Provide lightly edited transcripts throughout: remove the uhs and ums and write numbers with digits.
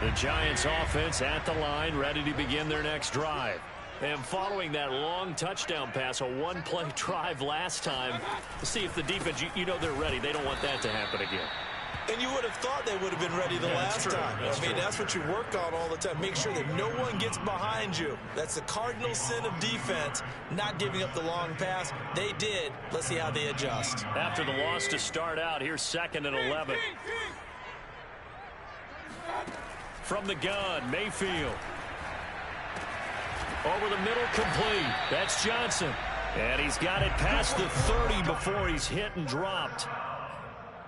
The Giants offense at the line, ready to begin their next drive. And following that long touchdown pass, a one-play drive last time, we'll see if the defense, you know they're ready. They don't want that to happen again. And you would have thought they would have been ready the last time. That's what you work on all the time. Make sure that no one gets behind you. That's the cardinal sin of defense, not giving up the long pass. They did. Let's see how they adjust. After the loss to start out, here's 2nd and 11. From the gun, Mayfield. Over the middle, complete. That's Johnson. And he's got it past the 30 before he's hit and dropped.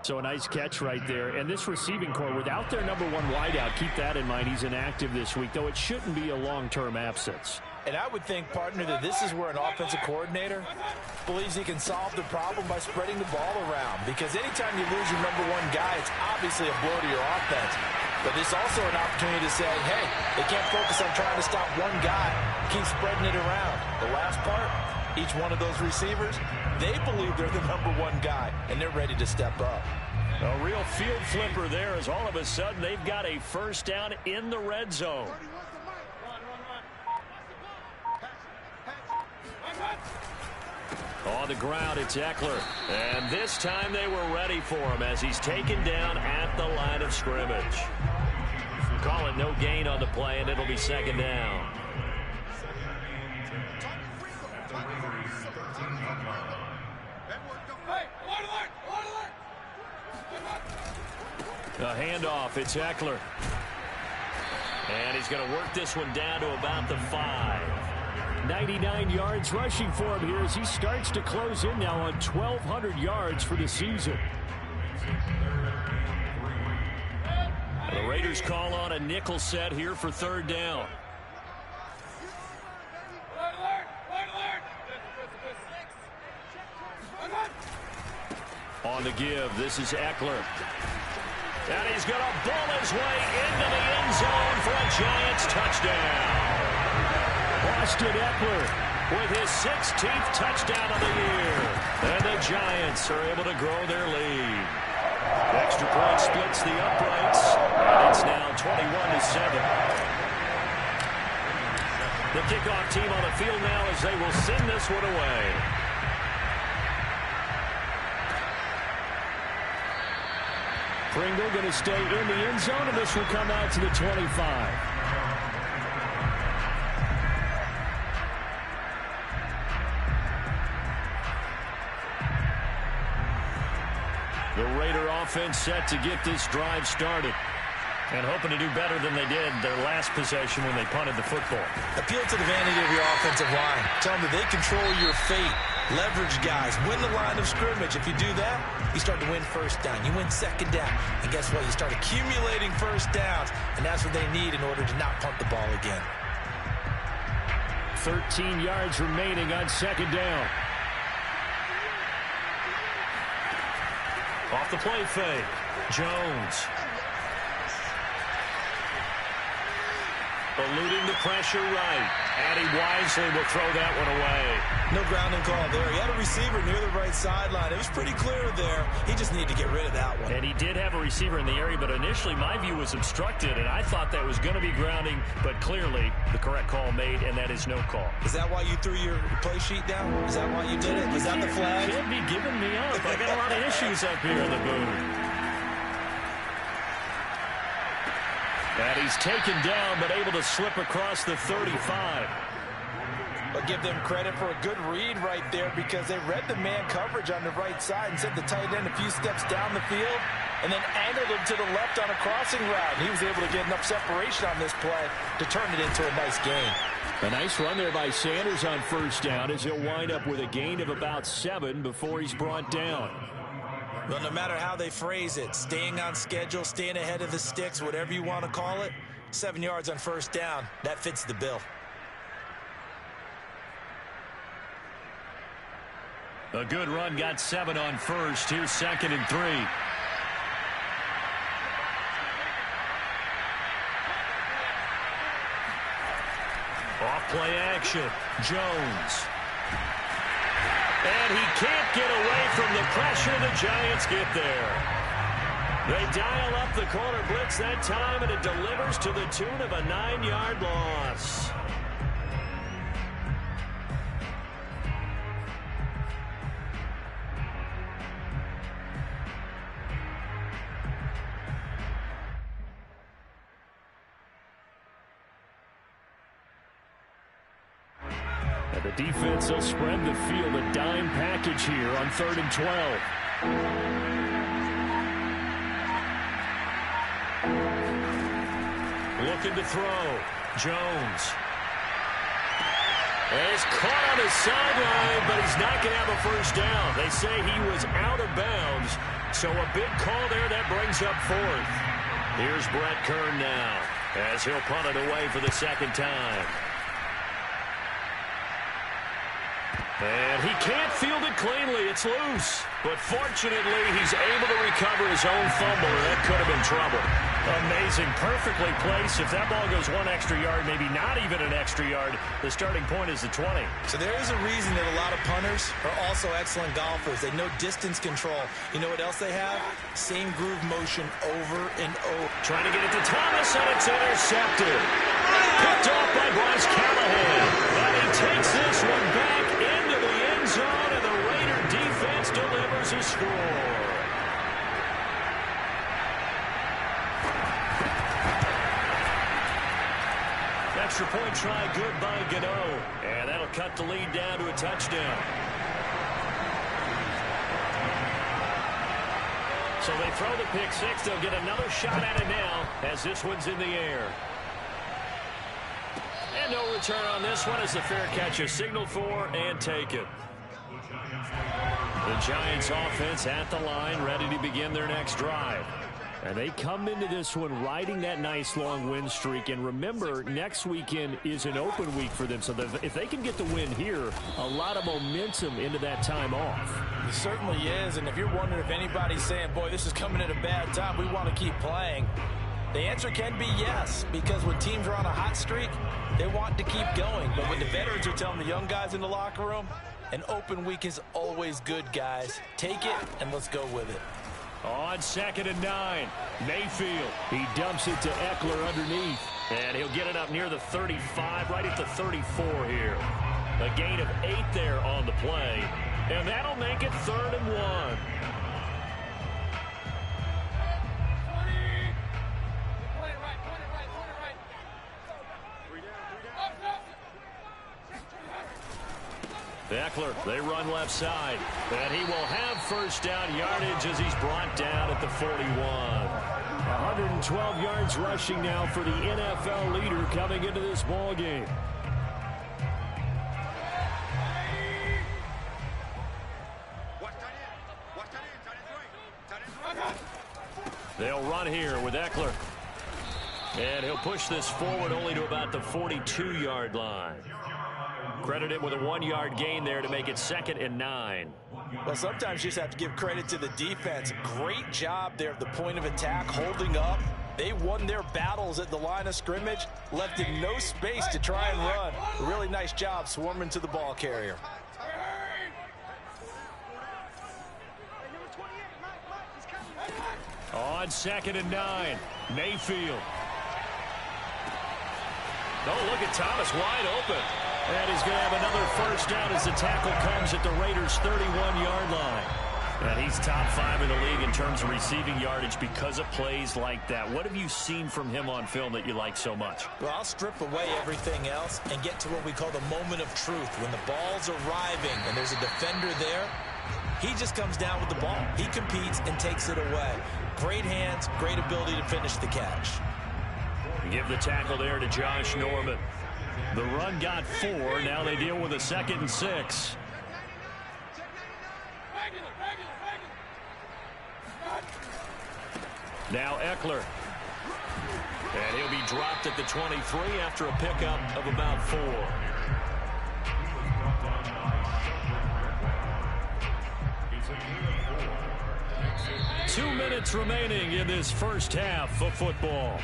So a nice catch right there. And this receiving core, without their #1 wideout, keep that in mind. He's inactive this week, though it shouldn't be a long-term absence. And I would think, partner, that this is where an offensive coordinator believes he can solve the problem by spreading the ball around. Because anytime you lose your #1 guy, it's obviously a blow to your offense. But it's also an opportunity to say, hey, they can't focus on trying to stop one guy. Keep spreading it around. The last part, each one of those receivers, they believe they're the #1 guy, and they're ready to step up. A real field flipper there as all of a sudden they've got a first down in the red zone. On the ground, it's Eckler. And this time they were ready for him as he's taken down at the line of scrimmage. Call it no gain on the play, and it'll be 2nd down. A handoff, it's Eckler. And he's going to work this one down to about the 5. 99 yards rushing for him here as he starts to close in now on 1,200 yards for the season. The Raiders call on a nickel set here for 3rd down. On the give, this is Eckler. And he's going to ball his way into the end zone for a Giants touchdown. Austin Eckler with his 16th touchdown of the year. And the Giants are able to grow their lead. Extra point splits the uprights, and it's now 21-7. The kickoff team on the field now as they will send this one away. Pringle going to stay in the end zone, and this will come out to the 25. The Raider offense set to get this drive started and hoping to do better than they did their last possession when they punted the football. Appeal to the vanity of your offensive line. Tell them that they control your fate. Leverage guys. Win the line of scrimmage. If you do that, you start to win first down. You win 2nd down. And guess what? You start accumulating first downs. And that's what they need in order to not punt the ball again. 13 yards remaining on 2nd down. Off the play fake. Jones. Eluding the pressure right. And he wisely will throw that one away. No grounding call there. He had a receiver near the right sideline. It was pretty clear there. He just needed to get rid of that one. And he did have a receiver in the area, but initially my view was obstructed, and I thought that was going to be grounding, but clearly the correct call made, and that is no call. Is that why you threw your play sheet down? Is that why you did it? Is that the flag? Could be giving me up. I got a lot of issues up here in the booth. And he's taken down, but able to slip across the 35. But give them credit for a good read right there because they read the man coverage on the right side and sent the tight end a few steps down the field and then angled him to the left on a crossing route. And he was able to get enough separation on this play to turn it into a nice gain. A nice run there by Sanders on 1st down as he'll wind up with a gain of about 7 before he's brought down. Well, no matter how they phrase it, staying on schedule, staying ahead of the sticks, whatever you want to call it, 7 yards on 1st down, that fits the bill. A good run, got 7 on 1st. Here's 2nd and 3. Off play action. Jones. And he can't get away from the pressure. The Giants get there. They dial up the corner blitz that time, and it delivers to the tune of a 9-yard loss. And the defense will spread the field, a dime package here on 3rd and 12. Looking to throw. Jones. Is caught on his sideline, but he's not going to have a first down. They say he was out of bounds, so a big call there that brings up 4th. Here's Brett Kern now as he'll punt it away for the 2nd time. And he can't field it cleanly. It's loose. But fortunately, he's able to recover his own fumble, and that could have been trouble. Amazing. Perfectly placed. If that ball goes 1 extra yard, maybe not even an extra yard, the starting point is the 20. So there is a reason that a lot of punters are also excellent golfers. They know distance control. You know what else they have? Same groove motion over and over. Trying to get it to Thomas, and it's intercepted. Picked off by Bryce Callahan. And he takes this one back into the end zone, and the Raider defense delivers a score. Extra point try good by Gano. And that'll cut the lead down to a touchdown. So they throw the pick six. They'll get another shot at it now as this one's in the air. And no return on this one as the fair catch is signaled for and taken. The Giants offense at the line, ready to begin their next drive. And they come into this one riding that nice long win streak. And remember, next weekend is an open week for them. So if they can get the win here, a lot of momentum into that time off. It certainly is. And if you're wondering if anybody's saying, boy, this is coming at a bad time, we want to keep playing, the answer can be yes. Because when teams are on a hot streak, they want to keep going. But when the veterans are telling the young guys in the locker room, an open week is always good, guys. Take it and let's go with it. On 2nd and 9, Mayfield. He dumps it to Eckler underneath. And he'll get it up near the 35, right at the 34 here. A gain of 8 there on the play. And that'll make it 3rd and 1. Eckler, they run left side. And he will have first down yardage as he's brought down at the 41. 112 yards rushing now for the NFL leader coming into this ball game. They'll run here with Eckler. And he'll push this forward only to about the 42-yard line. Credit him with a 1-yard gain there to make it 2nd and 9. Well, sometimes you just have to give credit to the defense. Great job there at the point of attack, holding up. They won their battles at the line of scrimmage, left in no space to try and run. A really nice job swarming to the ball carrier. On 2nd and 9, Mayfield. Oh, look at Thomas wide open. And he's going to have another first down as the tackle comes at the Raiders' 31-yard line. And he's top 5 in the league in terms of receiving yardage because of plays like that. What have you seen from him on film that you like so much? Well, I'll strip away everything else and get to what we call the moment of truth. When the ball's arriving and there's a defender there, he just comes down with the ball. He competes and takes it away. Great hands, great ability to finish the catch. Give the tackle there to Josh Norman. The run got 4. Now they deal with a 2nd and 6. Now Eckler. And he'll be dropped at the 23 after a pickup of about 4. Two minutes remaining in this first half of football.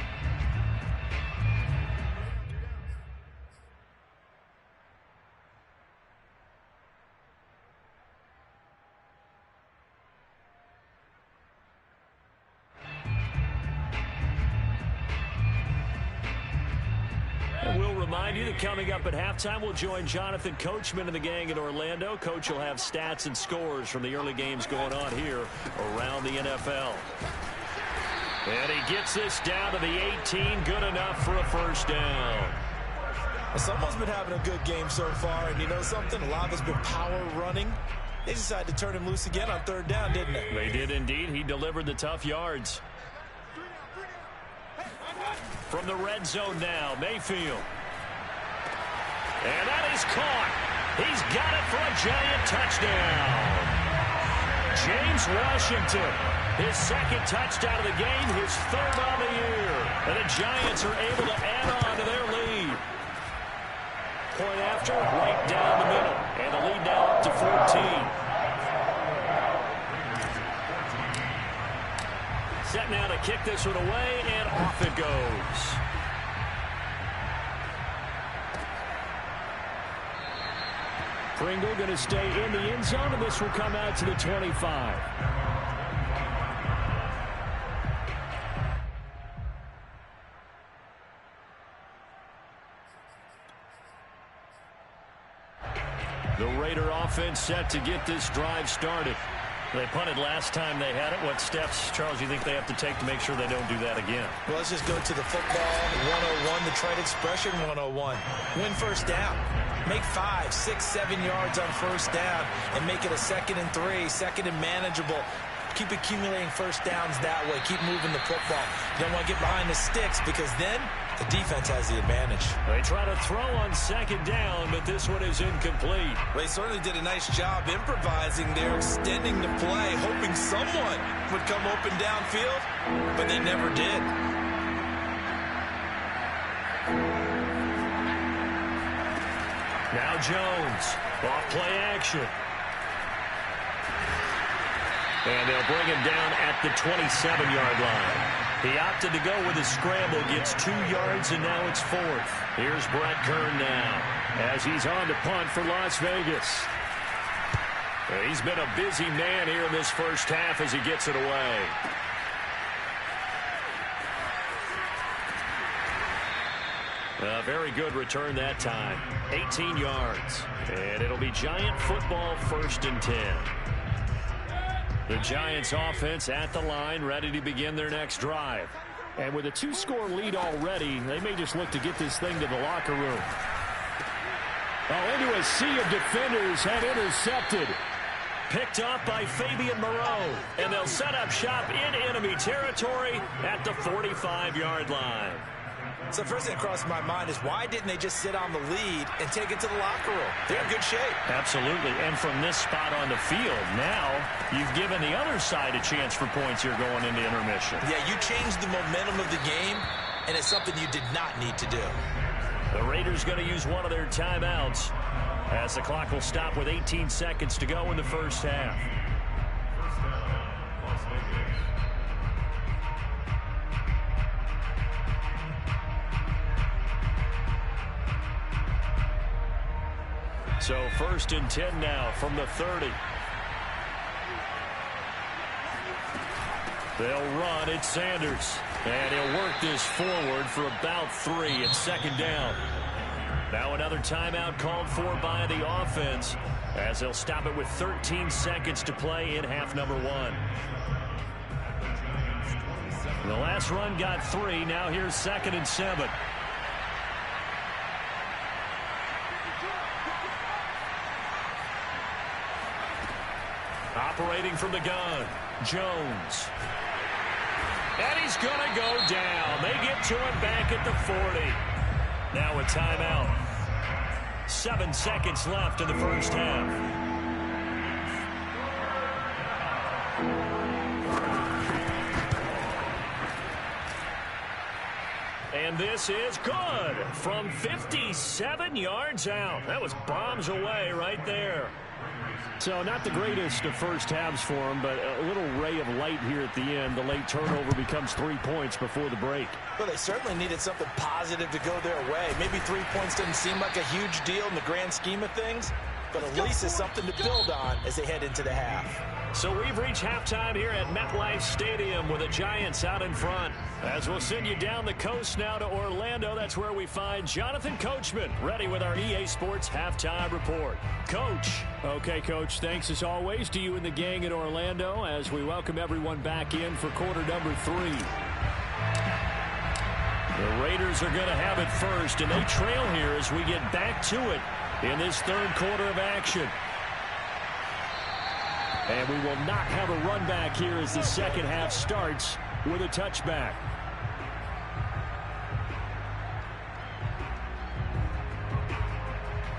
remind you that coming up at halftime, we'll join Jonathan Coachman and the gang in Orlando. Coach will have stats and scores from the early games going on here around the NFL. And he gets this down to the 18. Good enough for a first down. Well, someone's been having a good game so far, and you know something? A lot of it's been power running. They decided to turn him loose again on third down, didn't they? They did indeed. He delivered the tough yards. From the red zone now, Mayfield. And that is caught. He's got it for a giant touchdown. James Washington, his second touchdown of the game, his third on the year. And the Giants are able to add on to their lead. Point after, right down the middle. And the lead now up to 14. Set now to kick this one away, and off it goes. Pringle going to stay in the end zone, and this will come out to the 25. The Raider offense set to get this drive started. They punted last time they had it. What steps, Charles, you think they have to take to make sure they don't do that again? Well, let's just go to the football 101, the trade expression 101. Win first down. Make 5, 6, 7 yards on first down and make it a 2nd and 3, 2nd and manageable. Keep accumulating first downs that way. Keep moving the football. You don't want to get behind the sticks because then the defense has the advantage. They try to throw on second down, but this one is incomplete. They certainly did a nice job improvising there, extending the play, hoping someone would come open downfield, but they never did. Now Jones, off play action. And they'll bring him down at the 27-yard line. He opted to go with a scramble, gets 2 yards, and now it's 4th. Here's Brett Kern now as he's on to punt for Las Vegas. He's been a busy man here in this first half as he gets it away. A very good return that time. 18 yards. And it'll be Giant football, 1st and 10. The Giants offense at the line, ready to begin their next drive. And with a 2-score lead already, they may just look to get this thing to the locker room. Oh, into a sea of defenders, and intercepted. Picked off by Fabian Moreau. And they'll set up shop in enemy territory at the 45-yard line. So first thing that crossed my mind is why didn't they just sit on the lead and take it to the locker room? They're in good shape. Absolutely. And from this spot on the field, now you've given the other side a chance for points here going into intermission. Yeah, you changed the momentum of the game, and it's something you did not need to do. The Raiders going to use one of their timeouts as the clock will stop with 18 seconds to go in the first half. So 1st and 10 now from the 30. They'll run. It's Sanders. And he'll work this forward for about 3. It's 2nd down. Now another timeout called for by the offense as they'll stop it with 13 seconds to play in half number 1. The last run got 3. Now here's 2nd and 7. Operating from the gun, Jones. And he's going to go down. They get to him back at the 40. Now a timeout. 7 seconds left in the first half. And this is good from 57 yards out. That was bombs away right there. So not the greatest of first halves for him, but a little ray of light here at the end. The late turnover becomes 3 points before the break. Well, they certainly needed something positive to go their way. Maybe 3 points doesn't seem like a huge deal in the grand scheme of things, but at least it's something to build on as they head into the half. So we've reached halftime here at MetLife Stadium with the Giants out in front. As we'll send you down the coast now to Orlando, that's where we find Jonathan Coachman ready with our EA Sports Halftime Report. Coach. Okay, Coach, thanks as always to you and the gang in Orlando as we welcome everyone back in for quarter number 3. The Raiders are going to have it first, and they trail here as we get back to it in this third quarter of action. And we will not have a run back here as the second half starts with a touchback.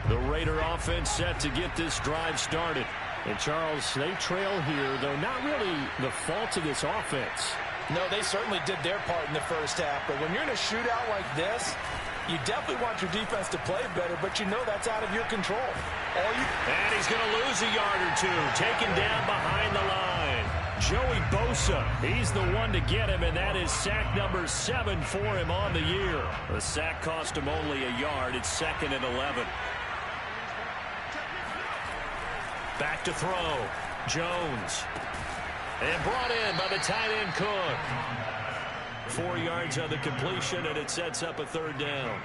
The Raider offense set to get this drive started. And Charles, they trail here, though not really the fault of this offense. No, they certainly did their part in the first half. But when you're in a shootout like this, you definitely want your defense to play better, but you know that's out of your control. And he's going to lose a yard or two, taken down behind the line. Joey Bosa, he's the one to get him, and that is sack number 7 for him on the year. The sack cost him only a yard. It's 2nd and 11. Back to throw. Jones. And brought in by the tight end Cook. 4 yards on the completion, and it sets up a third down.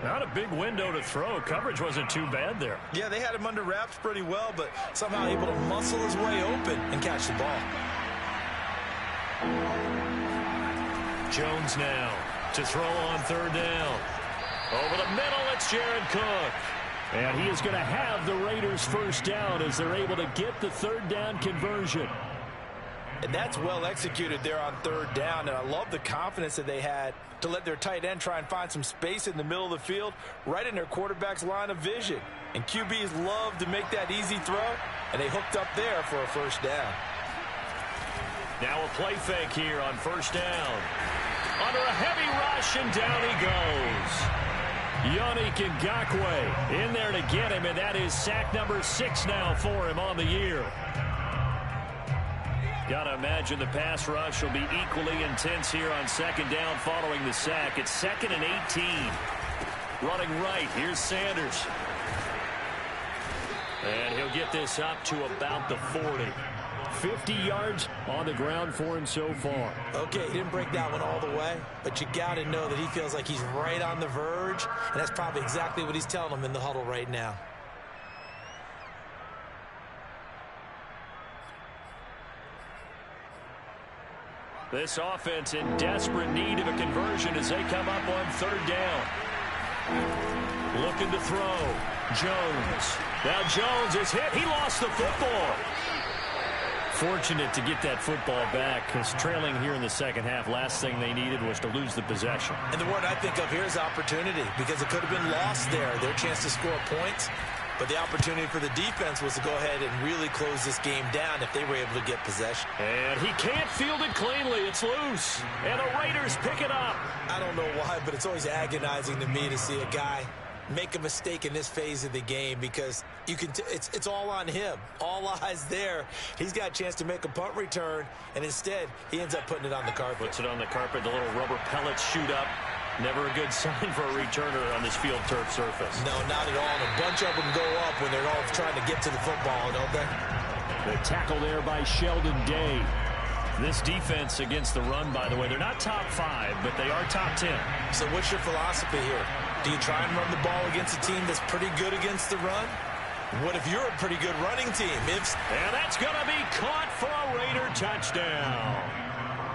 Not a big window to throw. Coverage wasn't too bad there. Yeah, they had him under wraps pretty well, but somehow able to muscle his way open and catch the ball. Jones now to throw on third down. Over the middle, it's Jared Cook. And he is going to have the Raiders first down as they're able to get the third down conversion. And that's well executed there on third down. And I love the confidence that they had to let their tight end try and find some space in the middle of the field, right in their quarterback's line of vision. And QBs love to make that easy throw, and they hooked up there for a first down. Now a play fake here on first down. Under a heavy rush, and down he goes. Yannick Ngakoue in there to get him, and that is sack number 6 now for him on the year. Got to imagine the pass rush will be equally intense here on second down following the sack. It's 2nd and 18. Running right, here's Sanders. And he'll get this up to about the 40. 50 yards on the ground for him so far. Okay, he didn't break that one all the way, but you got to know that he feels like he's right on the verge, and that's probably exactly what he's telling them in the huddle right now. This offense in desperate need of a conversion as they come up on third down. Looking to throw. Jones. Now Jones is hit. He lost the football. Fortunate to get that football back because trailing here in the second half, last thing they needed was to lose the possession. And the word I think of here is opportunity because it could have been lost there. Their chance to score points. But the opportunity for the defense was to go ahead and really close this game down if they were able to get possession. And he can't field it cleanly. It's loose. And the Raiders pick it up. I don't know why, but it's always agonizing to me to see a guy make a mistake in this phase of the game because you can it's all on him. All eyes there. He's got a chance to make a punt return, and instead he ends up putting it on the carpet. Puts it on the carpet. The little rubber pellets shoot up. Never a good sign for a returner on this field turf surface. No, not at all. And a bunch of them go up when they're all trying to get to the football, don't they? The tackle there by Sheldon Day. This defense against the run, by the way, they're not top 5, but they are top 10. So what's your philosophy here? Do you try and run the ball against a team that's pretty good against the run? What if you're a pretty good running team? And that's going to be caught for a Raider touchdown.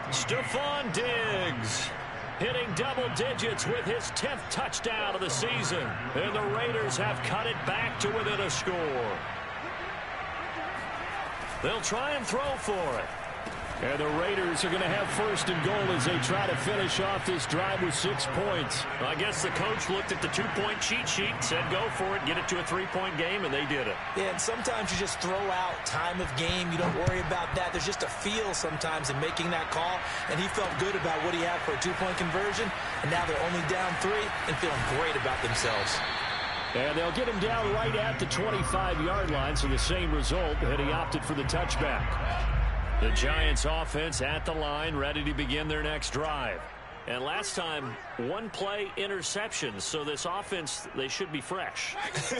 Stephon Diggs hitting double digits with his 10th touchdown of the season. And the Raiders have cut it back to within a score. They'll try and throw for it. And the Raiders are going to have first and goal as they try to finish off this drive with 6 points. I guess the coach looked at the 2-point cheat sheet, said go for it, get it to a 3-point game, and they did it. Yeah, and sometimes you just throw out time of game. You don't worry about that. There's just a feel sometimes in making that call, and he felt good about what he had for a 2-point conversion, and now they're only down 3 and feeling great about themselves. And they'll get him down right at the 25-yard line, so the same result, and he opted for the touchback. The Giants offense at the line, ready to begin their next drive. And last time, one play interception. So this offense, they should be fresh.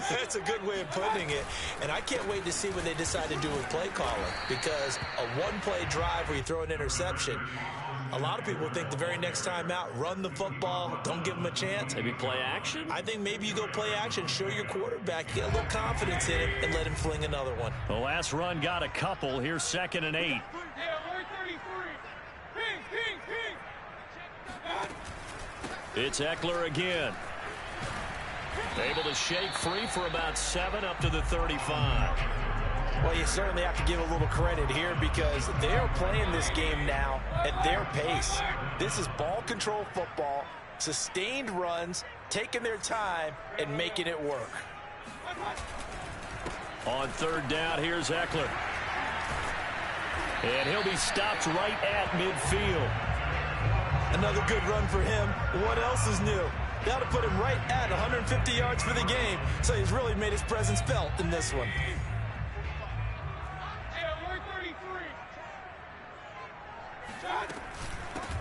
That's a good way of putting it. And I can't wait to see what they decide to do with play calling, because a one-play drive where you throw an interception, a lot of people think the very next time out, run the football, don't give them a chance. Maybe play action? I think maybe you go play action, show your quarterback, get a little confidence in him, and let him fling another one. The last run got a couple. Here's 2nd and 8. It's Eckler again. Able to shake free for about 7 up to the 35. Well, you certainly have to give a little credit here, because they are playing this game now at their pace. This is ball control football, sustained runs, taking their time, and making it work. On 3rd down, here's Eckler. And he'll be stopped right at midfield. Another good run for him. What else is new? That'll put him right at 150 yards for the game, so he's really made his presence felt in this one.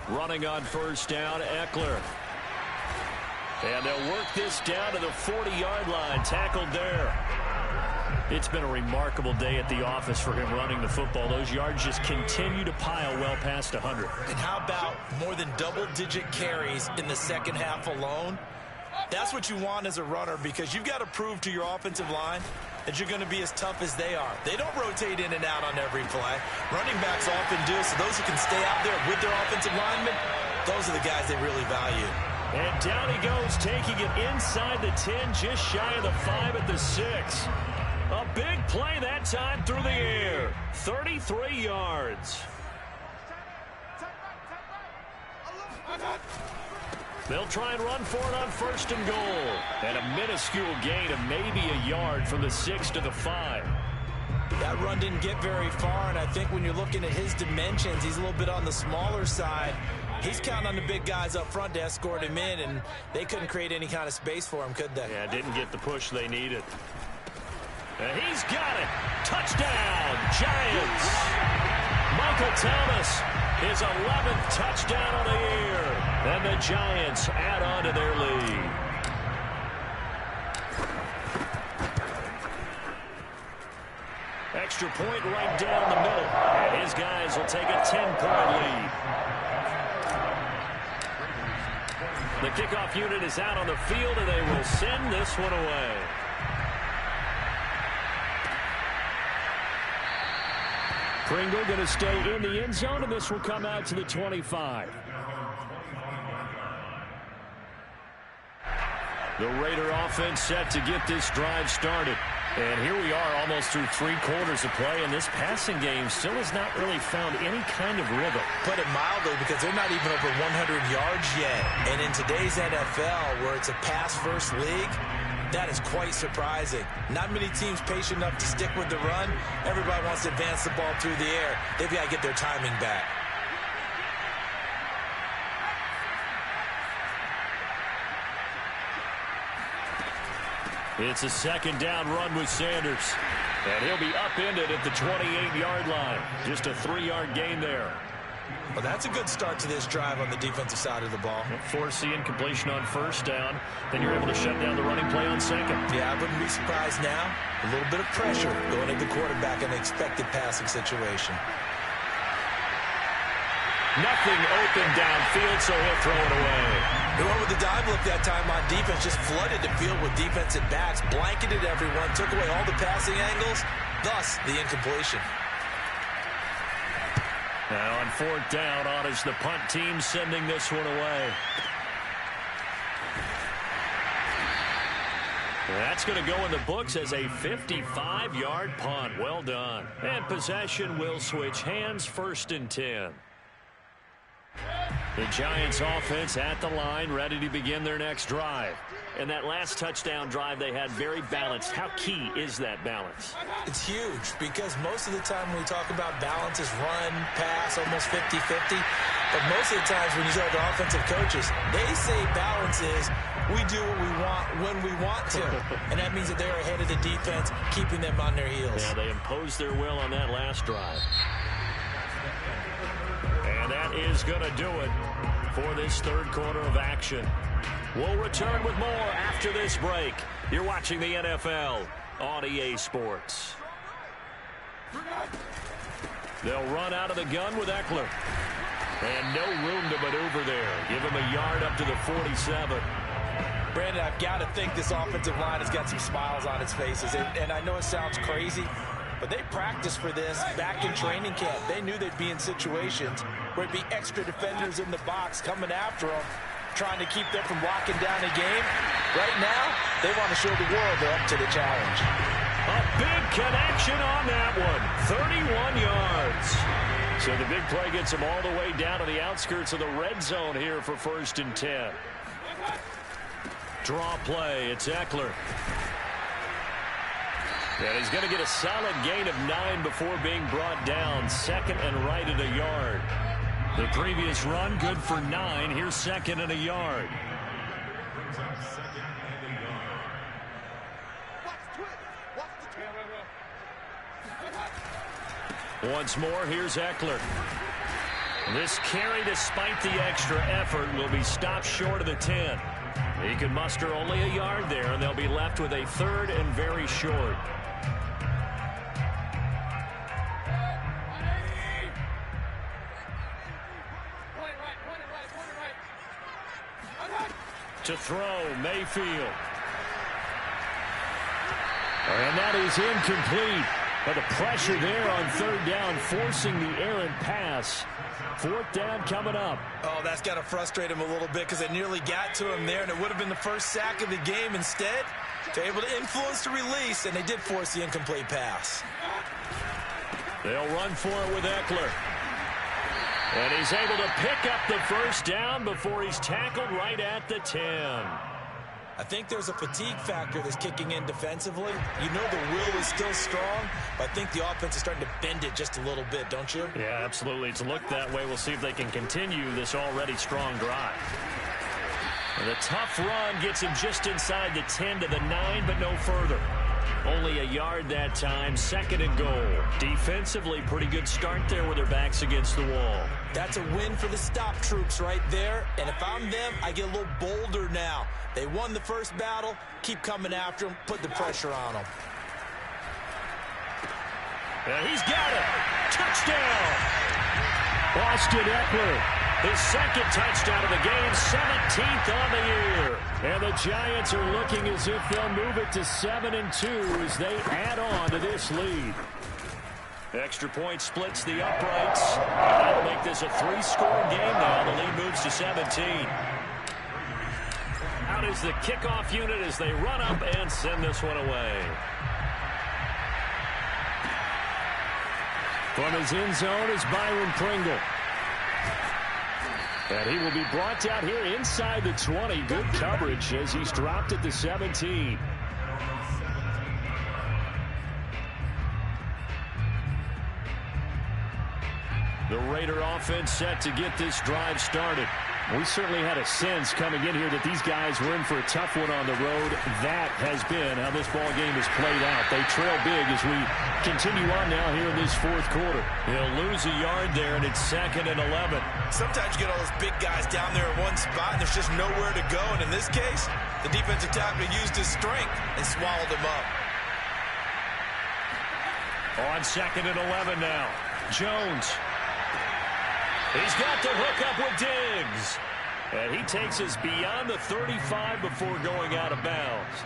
Running on 1st down, Eckler. And they'll work this down to the 40-yard line. Tackled there. It's been a remarkable day at the office for him running the football. Those yards just continue to pile well past 100. And how about more than double-digit carries in the second half alone? That's what you want as a runner, because you've got to prove to your offensive line that you're going to be as tough as they are. They don't rotate in and out on every play. Running backs often do, so those who can stay out there with their offensive linemen, those are the guys they really value. And down he goes, taking it inside the 10, just shy of the 5 at the 6. A big play that time through the air. 33 yards. They'll try and run for it on 1st and goal. And a minuscule gain of maybe a yard from the 6 to the 5. That run didn't get very far, and I think when you're looking at his dimensions, he's a little bit on the smaller side. He's counting on the big guys up front to escort him in, and they couldn't create any kind of space for him, could they? Yeah, didn't get the push they needed. And he's got it. Touchdown, Giants. Michael Thomas, his 11th touchdown on the year. And the Giants add on to their lead. Extra point right down the middle. And his guys will take a 10-point lead. The kickoff unit is out on the field, and they will send this one away. Pringle going to stay in the end zone, and this will come out to the 25. The Raider offense set to get this drive started. And here we are almost through 3 quarters of play, and this passing game still has not really found any kind of rhythm. Put it mildly, because they're not even over 100 yards yet. And in today's NFL, where it's a pass-first league, that is quite surprising. Not many teams patient enough to stick with the run. Everybody wants to advance the ball through the air. They've got to get their timing back. It's a 2nd down run with Sanders. And he'll be upended at the 28-yard line. Just a 3-yard gain there. Well, that's a good start to this drive on the defensive side of the ball. Forcing completion on 1st down. Then you're able to shut down the running play on 2nd. Yeah, I wouldn't be surprised now. A little bit of pressure going at the quarterback in an expected passing situation. Nothing open downfield, so he'll throw it away. He went with the dive look that time on defense, just flooded the field with defensive backs, blanketed everyone, took away all the passing angles, thus the incompletion. Now on 4th down, on is the punt team sending this one away. That's going to go in the books as a 55-yard punt. Well done. And possession will switch hands, 1st and 10. The Giants offense at the line, ready to begin their next drive. And that last touchdown drive they had very balanced. How key is that balance? It's huge, because most of the time when we talk about balance is run, pass, almost 50-50. But most of the times when you talk to offensive coaches, they say balance is we do what we want when we want to. And that means that they're ahead of the defense, keeping them on their heels. Yeah, they imposed their will on that last drive. And that is going to do it for this third quarter of action. We'll return with more after this break. You're watching the NFL on EA Sports. They'll run out of the gun with Eckler. And no room to maneuver there. Give him a yard up to the 47. Brandon, I've got to think this offensive line has got some smiles on its faces. And I know it sounds crazy, but they practiced for this back in training camp. They knew they'd be in situations where it'd be extra defenders in the box coming after them, trying to keep them from locking down the game. Right now, they want to show the world they're up to the challenge. A big connection on that one. 31 yards. So the big play gets him all the way down to the outskirts of the red zone here for 1st and 10. Draw play. It's Eckler. And he's going to get a solid gain of 9 before being brought down. Second and right at a yard. The previous run good for 9. Here's second and a yard. Once more, here's Eckler. This carry, despite the extra effort, will be stopped short of the 10. He can muster only a yard there, and they'll be left with a 3rd and very short. To throw, Mayfield. And that is incomplete. But the pressure there on 3rd down, forcing the errant pass. 4th down coming up. Oh, that's got to frustrate him a little bit because they nearly got to him there, and it would have been the first sack of the game. Instead, they're able to influence the release, and they did force the incomplete pass. They'll run for it with Eckler. And he's able to pick up the 1st down before he's tackled right at the 10. I think there's a fatigue factor that's kicking in defensively. You know the will is still strong, but I think the offense is starting to bend it just a little bit, don't you? Yeah, absolutely. It's looked that way. We'll see if they can continue this already strong drive. And the tough run gets him just inside the 10 to the 9, but no further. Only a yard that time, 2nd and goal. Defensively, pretty good start there with their backs against the wall. That's a win for the stop troops right there. And if I'm them, I get a little bolder now. They won the first battle. Keep coming after them. Put the pressure on them. And he's got it. Touchdown. Austin Eckler. His 2nd touchdown of the game, 17th on the year. And the Giants are looking as if they'll move it to 7-2 as they add on to this lead. Extra point splits the uprights. That'll make this a 3-score game now. The lead moves to 17. Out is the kickoff unit as they run up and send this one away. From his end zone is Byron Pringle. And he will be brought down here inside the 20. Good coverage as he's dropped at the 17. The Raider offense set to get this drive started. We certainly had a sense coming in here that these guys were in for a tough one on the road. That has been how this ball game has played out. They trail big as we continue on now here in this 4th quarter. They'll lose a yard there, and it's 2nd and 11. Sometimes you get all those big guys down there in one spot, and there's just nowhere to go. And in this case, the defensive tackle used his strength and swallowed him up. On 2nd and 11 now. Jones. He's got the hook up with Diggs. And he takes us beyond the 35 before going out of bounds.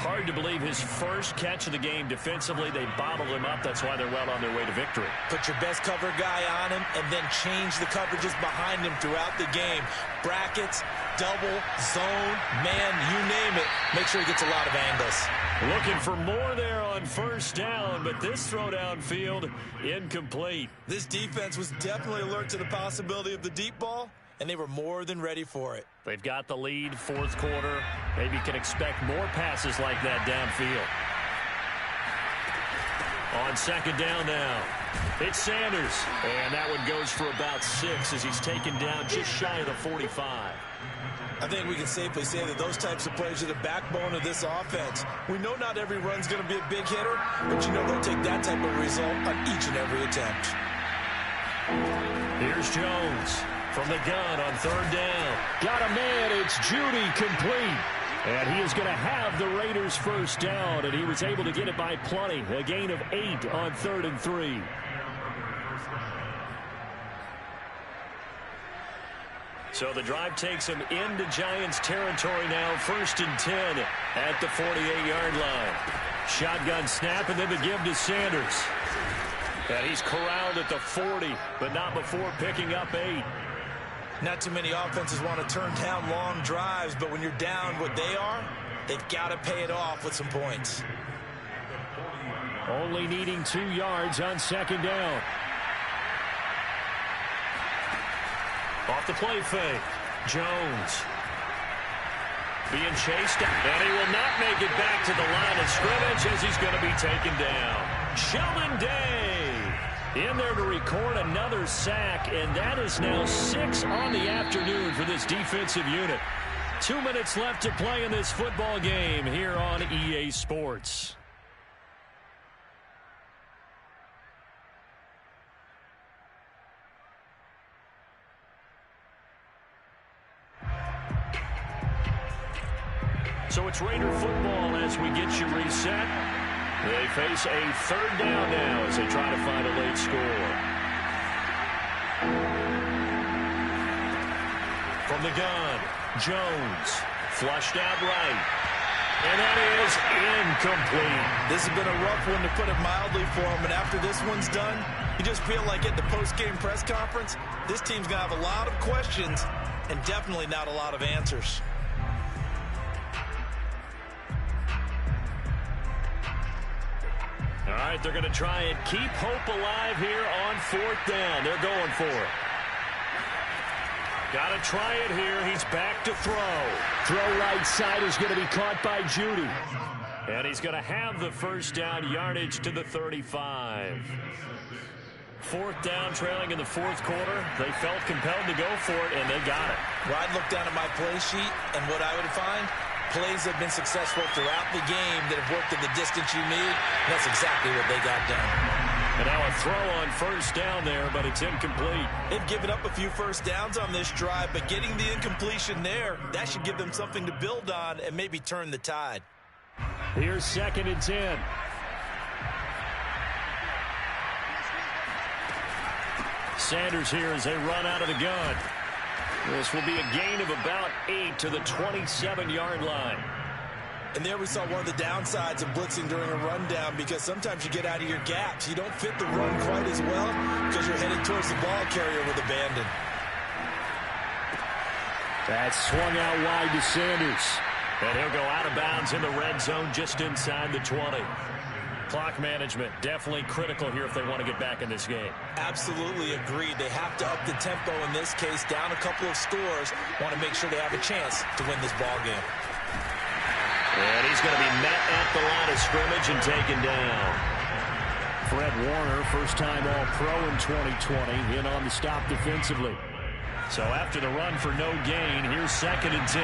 Hard to believe his first catch of the game defensively. They bottled him up. That's why they're well on their way to victory. Put your best cover guy on him and then change the coverages behind him throughout the game. Brackets, double, zone, man, you name it. Make sure he gets a lot of angles. Looking for more there on 1st down, but this throw downfield incomplete. This defense was definitely alert to the possibility of the deep ball, and they were more than ready for it. They've got the lead, 4th quarter. Maybe can expect more passes like that downfield. On 2nd down now, it's Sanders. And that one goes for about 6 as he's taken down just shy of the 45. I think we can safely say that those types of plays are the backbone of this offense. We know not every run's going to be a big hitter, but you know they'll take that type of result on each and every attempt. Here's Jones from the gun on third down. Got a man. It's Judy, complete. And he is going to have the Raiders first down, and he was able to get it by plenty. A gain of 8 on 3rd and 3. So the drive takes him into Giants territory now, 1st and 10 at the 48-yard line. Shotgun snap, and then the give to Sanders. And he's corralled at the 40, but not before picking up 8. Not too many offenses want to turn down long drives, but when you're down what they are, they've got to pay it off with some points. Only needing 2 yards on 2nd down. Off the play fake. Jones being chased, and he will not make it back to the line of scrimmage as he's going to be taken down. Sheldon Day in there to record another sack, and that is now 6 on the afternoon for this defensive unit. 2 minutes left to play in this football game here on EA Sports. So it's Raider football as we get you reset. They face a 3rd down now as they try to find a late score. From the gun, Jones flushed out right. And that is incomplete. This has been a rough one, to put it mildly, for him. And after this one's done, you just feel like at the post-game press conference, this team's going to have a lot of questions and definitely not a lot of answers. All right, they're going to try and keep hope alive here on 4th down. They're going for it. Got to try it here. He's back to throw. Throw right side is going to be caught by Judy. And he's going to have the first down, yardage to the 35. 4th down, trailing in the 4th quarter. They felt compelled to go for it, and they got it. Well, I'd look down at my play sheet, and what I would find, plays have been successful throughout the game that have worked in the distance you need. That's exactly what they got done. And now a throw on 1st down there, but it's incomplete. They've given up a few first downs on this drive, but getting the incompletion there, that should give them something to build on and maybe turn the tide. Here's 2nd and 10. Sanders here as they run out of the gun. This will be a gain of about 8 to the 27-yard line. And there we saw one of the downsides of blitzing during a rundown, because sometimes you get out of your gaps. You don't fit the run quite as well because you're headed towards the ball carrier with abandon. That's swung out wide to Sanders. And he'll go out of bounds in the red zone just inside the 20. Clock management definitely critical here if they want to get back in this game. Absolutely agreed. They have to up the tempo in this case, down a couple of scores. Want to make sure they have a chance to win this ball game. And he's going to be met at the line of scrimmage and taken down. Fred Warner, first-time All-Pro in 2020, in on the stop defensively. So after the run for no gain, here's 2nd and 10.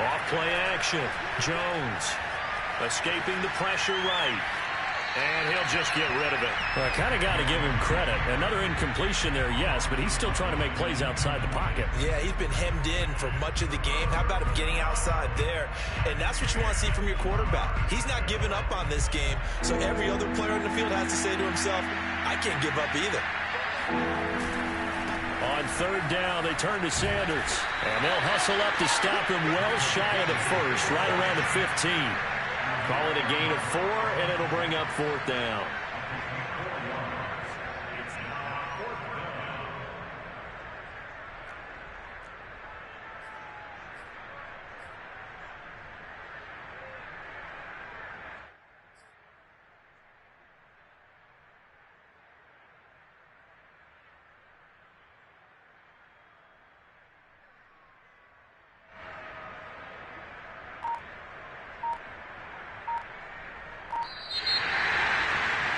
Off play action. Jones escaping the pressure right. And he'll just get rid of it. Well, I kind of got to give him credit. Another incompletion there, yes, but he's still trying to make plays outside the pocket. Yeah, he's been hemmed in for much of the game. How about him getting outside there? And that's what you want to see from your quarterback. He's not giving up on this game, so every other player in the field has to say to himself, I can't give up either. On 3rd down, they turn to Sanders. And they'll hustle up to stop him well shy of the first, right around the 15. Call it a gain of 4, and it'll bring up 4th down.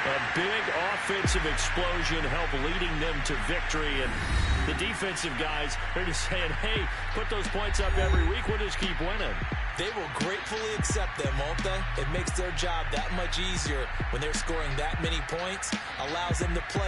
A big offensive explosion helped leading them to victory, and the defensive guys are just saying, hey, put those points up every week, we'll just keep winning. They will gratefully accept them, won't they? It makes their job that much easier when they're scoring that many points, allows them to play